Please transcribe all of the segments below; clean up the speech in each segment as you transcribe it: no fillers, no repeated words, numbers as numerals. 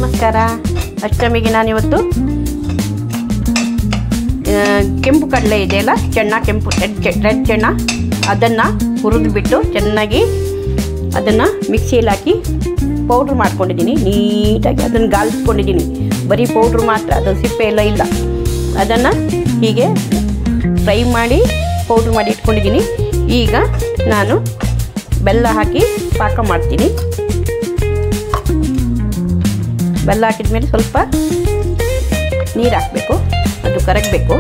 ನಮಸ್ಕಾರ. ಅಷ್ಟಮಿಗೆ ನಾನಿವತ್ತು ಕೆಂಪು ಕಡಲೆ ಇದೆಯಲ್ಲ, ಚೆನ್ನ ಕೆಂಪು ರೆಡ್ ಚೆನ್ನ, ಅದನ್ನು ಹುರಿದುಬಿಟ್ಟು ಚೆನ್ನಾಗಿ ಅದನ್ನು ಮಿಕ್ಸಿಯಲ್ಲಿ ಹಾಕಿ ಪೌಡ್ರ್ ಮಾಡ್ಕೊಂಡಿದ್ದೀನಿ. ನೀಟಾಗಿ ಅದನ್ನು ಗಾಳಿಸ್ಕೊಂಡಿದ್ದೀನಿ. ಬರೀ ಪೌಡ್ರ್ ಮಾತ್ರ, ಅದು ಸಿಪ್ಪೆ ಎಲ್ಲ ಇಲ್ಲ. ಅದನ್ನು ಹೀಗೆ ಫ್ರೈ ಮಾಡಿ ಪೌಡ್ರ್ ಮಾಡಿ ಇಟ್ಕೊಂಡಿದ್ದೀನಿ. ಈಗ ನಾನು ಬೆಲ್ಲ ಹಾಕಿ ಪಾಕ ಮಾಡ್ತೀನಿ. ಬೆಲ್ಲ ಹಾಕಿದ ಮೇಲೆ ಸ್ವಲ್ಪ ನೀರು ಹಾಕಬೇಕು, ಅದು ಕರಗಬೇಕು.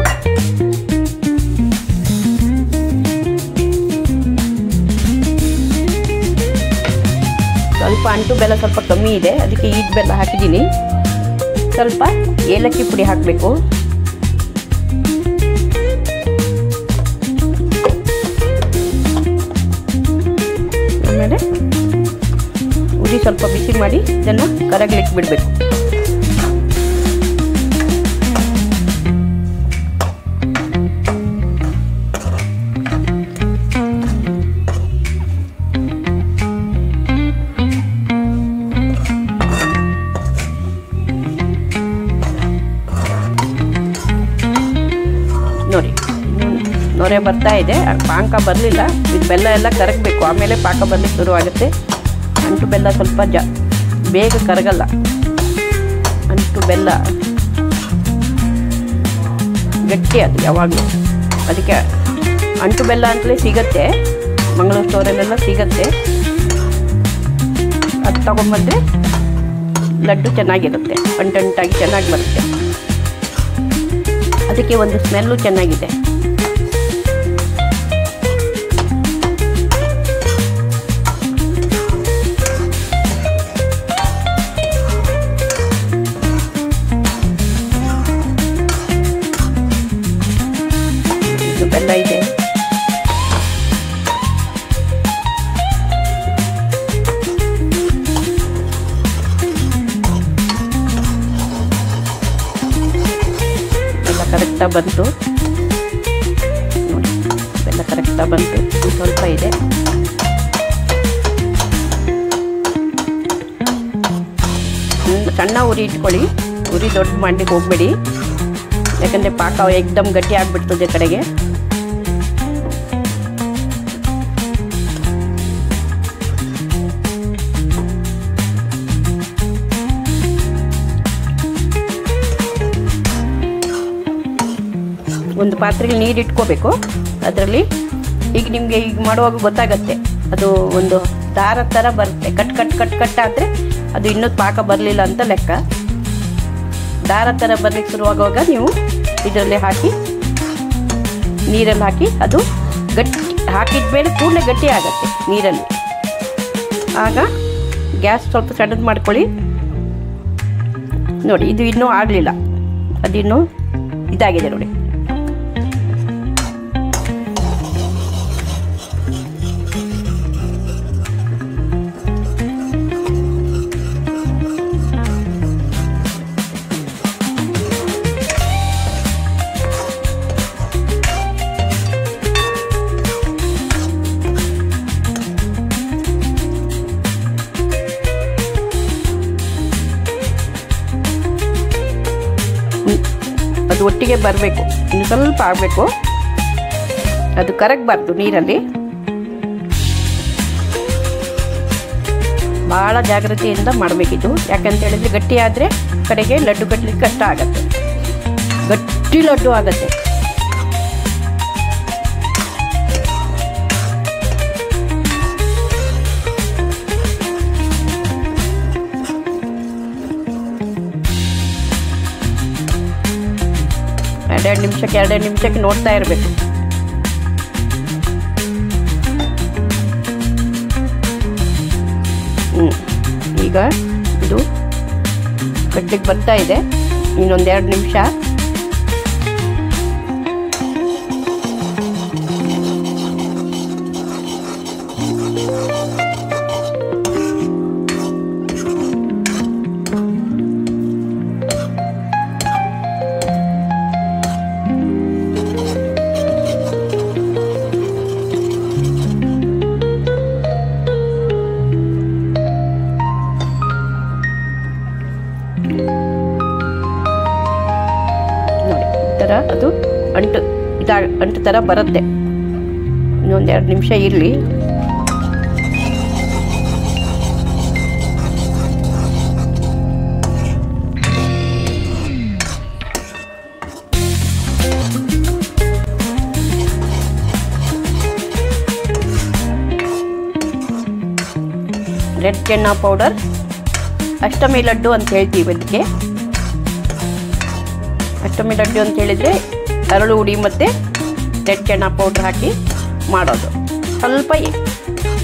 ಸ್ವಲ್ಪ ಅಂಟು ಬೆಲ್ಲ ಸ್ವಲ್ಪ ಕಮ್ಮಿ ಇದೆ, ಅದಕ್ಕೆ ಈಟ್ ಬೆಲ್ಲ ಹಾಕಿದ್ದೀನಿ. ಸ್ವಲ್ಪ ಏಲಕ್ಕಿ ಪುಡಿ ಹಾಕಬೇಕು. ಆಮೇಲೆ ಉರಿ ಸ್ವಲ್ಪ ಬಿಸಿ ಮಾಡಿ ಇದನ್ನು ಕರಗಲಿಕ್ಕೆ ಬಿಡಬೇಕು. ನೋಡಿ, ನೊರೆ ಬರ್ತಾ ಇದೆ. ಪಾಕ ಬರಲಿಲ್ಲ. ಇದು ಬೆಲ್ಲ ಎಲ್ಲ ಕರಗಬೇಕು, ಆಮೇಲೆ ಪಾಕ ಬರಲಿಕ್ಕೆ ಶುರುವಾಗುತ್ತೆ. ಅಂಟು ಬೆಲ್ಲ ಸ್ವಲ್ಪ ಬೇಗ ಕರಗಲ್ಲ. ಅಂಟು ಬೆಲ್ಲ ಗಟ್ಟಿ ಅದು ಯಾವಾಗಲೂ. ಅದಕ್ಕೆ ಅಂಟು ಬೆಲ್ಲ ಅಂತಲೇ ಸಿಗತ್ತೆ, ಮಂಗಳೂರು ಸ್ಟೋರಲ್ಲೆಲ್ಲ ಸಿಗತ್ತೆ. ಅದು ತಗೊಂಬಂದರೆ ಲಡ್ಡು ಚೆನ್ನಾಗಿರುತ್ತೆ, ಅಂಟಂಟಾಗಿ ಚೆನ್ನಾಗಿ ಬರುತ್ತೆ. ಅದಕ್ಕೆ ಒಂದು ಸ್ಮೆಲ್ಲು ಚೆನ್ನಾಗಿದೆ. ಬೆಲ್ಲ ಇದೆ. ಬೆಲ್ಲ ಕರೆಕ್ಟಾಗಿ ಬಂತು ನೋಡಿ, ಬೆಲ್ಲ ಕರೆಕ್ಟಾಗಿ ಬಂತು. ಸ್ವಲ್ಪ ಇದೆ. ಸಣ್ಣ ಉರಿ ಇಟ್ಕೊಳ್ಳಿ, ಉರಿ ದೊಡ್ಡ ಮಾಡಲಿಕ್ಕೆ ಹೋಗಬೇಡಿ, ಯಾಕಂದರೆ ಪಾಕ ಏಕ್ದಮ್ ಗಟ್ಟಿ ಆಗಿಬಿಡ್ತದೆ ಕಡೆಗೆ. ಒಂದು ಪಾತ್ರೆಗೆ ನೀರು ಇಟ್ಕೋಬೇಕು. ಅದರಲ್ಲಿ ಈಗ ನಿಮಗೆ ಈಗ ಮಾಡುವಾಗ ಗೊತ್ತಾಗತ್ತೆ, ಅದು ಒಂದು ದಾರ ಥರ ಬರುತ್ತೆ. ಕಟ್ ಕಟ್ ಕಟ್ ಕಟ್ ಆದರೆ ಅದು ಇನ್ನೂ ಪಾಕ ಬರಲಿಲ್ಲ ಅಂತ ಲೆಕ್ಕ. ದಾರ ಥರ ಬರಲಿಕ್ಕೆ ಶುರುವಾಗುವಾಗ ನೀವು ಇದರಲ್ಲಿ ಹಾಕಿ, ನೀರಲ್ಲಿ ಹಾಕಿ, ಅದು ಗಟ್ಟಿ ಹಾಕಿದ ಮೇಲೆ ಕೂಡಲೇ ಗಟ್ಟಿ ಆಗುತ್ತೆ ನೀರಲ್ಲಿ. ಆಗ ಗ್ಯಾಸ್ ಸ್ವಲ್ಪ ಸಣ್ಣದು ಮಾಡ್ಕೊಳ್ಳಿ. ನೋಡಿ, ಇದು ಇನ್ನೂ ಆಗಲಿಲ್ಲ, ಅದಿನ್ನೂ ಇದಾಗಿದೆ ನೋಡಿ. ಅದು ಒಟ್ಟಿಗೆ ಬರಬೇಕು, ಇನ್ನು ಸ್ವಲ್ಪ ಆಗಬೇಕು. ಅದು ಕರಗಬಾರ್ದು ನೀರಲ್ಲಿ. ಭಾಳ ಜಾಗ್ರತೆಯಿಂದ ಮಾಡಬೇಕಿದು. ಯಾಕಂತ ಹೇಳಿದರೆ ಗಟ್ಟಿ ಆದರೆ ಕಡೆಗೆ ಲಡ್ಡು ಕಟ್ಟಲಿಕ್ಕೆ ಕಷ್ಟ ಆಗತ್ತೆ, ಗಟ್ಟಿ ಲಡ್ಡು ಆಗತ್ತೆ. ಎರಡೆರಡು ನಿಮಿಷಕ್ಕೆ ನೋಡ್ತಾ ಇರಬೇಕು. ಈಗ ಇದು ಗಟ್ಟಿಗೆ ಬರ್ತಾ ಇದೆ. ಇನ್ನೊಂದು 2 ನಿಮಿಷ. ನೋಡಿ ಈ ಥರ ಅದು ಅಂಟು ಥರ ಬರುತ್ತೆ. ಇನ್ನೊಂದು 2 ನಿಮಿಷ ಇರಲಿ. ರೆಡ್ ಚೆನ್ನ ಪೌಡರ್, ಅಷ್ಟಮಿ ಲಡ್ಡು ಅಂತ ಹೇಳ್ತೀವಿ ಅದಕ್ಕೆ. ಅಷ್ಟಮಿ ಲಡ್ಡು ಅಂತ ಹೇಳಿದರೆ ಅರಳು ಹುಡಿ ಮತ್ತು ರೆಡ್ ಚೆನ್ನ ಪೌಡ್ರ್ ಹಾಕಿ ಮಾಡೋದು. ಸ್ವಲ್ಪ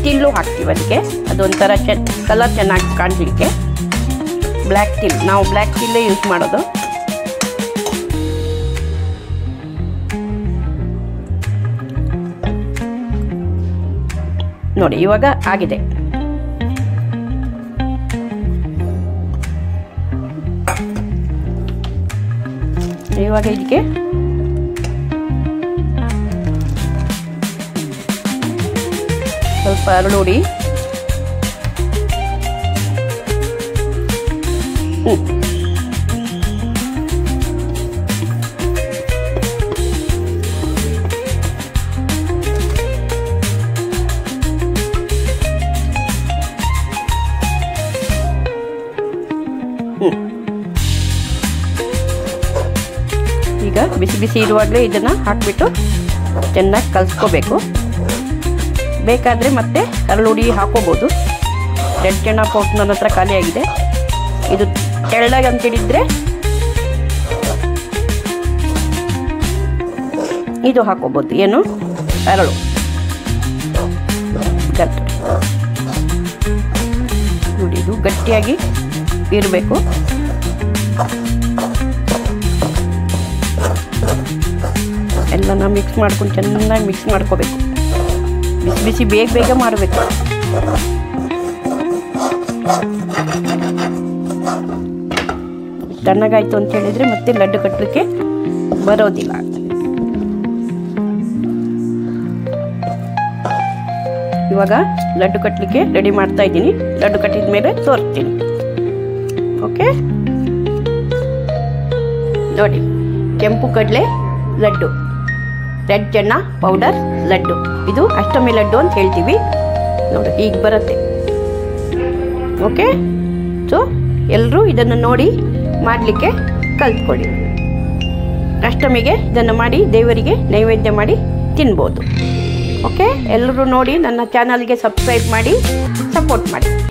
ತಿಲ್ಲು ಹಾಕ್ತೀವಿ ಅದಕ್ಕೆ, ಅದೊಂಥರ ಕಲರ್ ಚೆನ್ನಾಗಿ ಕಾಣಲಿಕ್ಕೆ. ಬ್ಲ್ಯಾಕ್ ತಿಲ್, ನಾವು ಬ್ಲ್ಯಾಕ್ ತಿಲ್ಲೇ ಯೂಸ್ ಮಾಡೋದು. ನೋಡಿ ಇವಾಗ ಆಗಿದೆ. ಇವಾಗ ಇದಕ್ಕೆ ಸ್ವಲ್ಪ ಅರಳು ಹುಡಿ, ಈಗ ಬಿಸಿ ಬಿಸಿ ಇರುವಾಗಲೇ ಇದನ್ನು ಹಾಕಿಬಿಟ್ಟು ಚೆನ್ನಾಗಿ ಕಲಿಸ್ಕೋಬೇಕು. ಬೇಕಾದರೆ ಮತ್ತೆ ಅರಳು ಹುಡಿ ಹಾಕೋಬೋದು. ರೆಡ್ ಚೆನ್ನ ಪೌಡರ್ ನನ್ನ ಹತ್ರ ಖಾಲಿಯಾಗಿದೆ. ಇದು ತೆಳ್ಳಗೆ ಅಂತೇಳಿದರೆ ಇದು ಹಾಕೋಬೋದು. ಏನು ಅರಳು ನೋಡಿ, ಇದು ಗಟ್ಟಿಯಾಗಿ ಇರಬೇಕು. ಎಲ್ಲನ ಮಿಕ್ಸ್ ಮಾಡ್ಕೊಂಡು ಚೆನ್ನಾಗಿ ಮಿಕ್ಸ್ ಮಾಡ್ಕೋಬೇಕು. ಬಿಸಿ ಬಿಸಿ ಬೇಗ ಬೇಗ ಮಾಡಬೇಕು. ತಣ್ಣಗಾಯ್ತು ಅಂತ ಹೇಳಿದರೆ ಮತ್ತೆ ಲಡ್ಡು ಕಟ್ಟಲಿಕ್ಕೆ ಬರೋದಿಲ್ಲ. ಇವಾಗ ಲಡ್ಡು ಕಟ್ಟಲಿಕ್ಕೆ ರೆಡಿ ಮಾಡ್ತಾ ಇದ್ದೀನಿ. ಲಡ್ಡು ಕಟ್ಟಿದ ಮೇಲೆ ತೋರಿಸ್ತೀನಿ. ಓಕೆ, ನೋಡಿ ಕೆಂಪು ಕಡಲೆ ಲಡ್ಡು, ರೆಡ್ ಚೆನ್ನ ಪೌಡರ್ ಲಡ್ಡು. ಇದು ಅಷ್ಟಮಿ ಲಡ್ಡು ಅಂತ ಹೇಳ್ತೀವಿ. ನೋಡಿ ಈಗ ಬರುತ್ತೆ. ಓಕೆ, ಸೊ ಎಲ್ಲರೂ ಇದನ್ನು ನೋಡಿ ಮಾಡಲಿಕ್ಕೆ ಕಲ್ತ್ಕೊಳ್ಳಿ. ಅಷ್ಟಮಿಗೆ ಇದನ್ನು ಮಾಡಿ ದೇವರಿಗೆ ನೈವೇದ್ಯ ಮಾಡಿ ತಿನ್ಬೋದು. ಓಕೆ, ಎಲ್ಲರೂ ನೋಡಿ ನನ್ನ ಚಾನಲ್ಗೆ ಸಬ್ಸ್ಕ್ರೈಬ್ ಮಾಡಿ ಸಪೋರ್ಟ್ ಮಾಡಿ.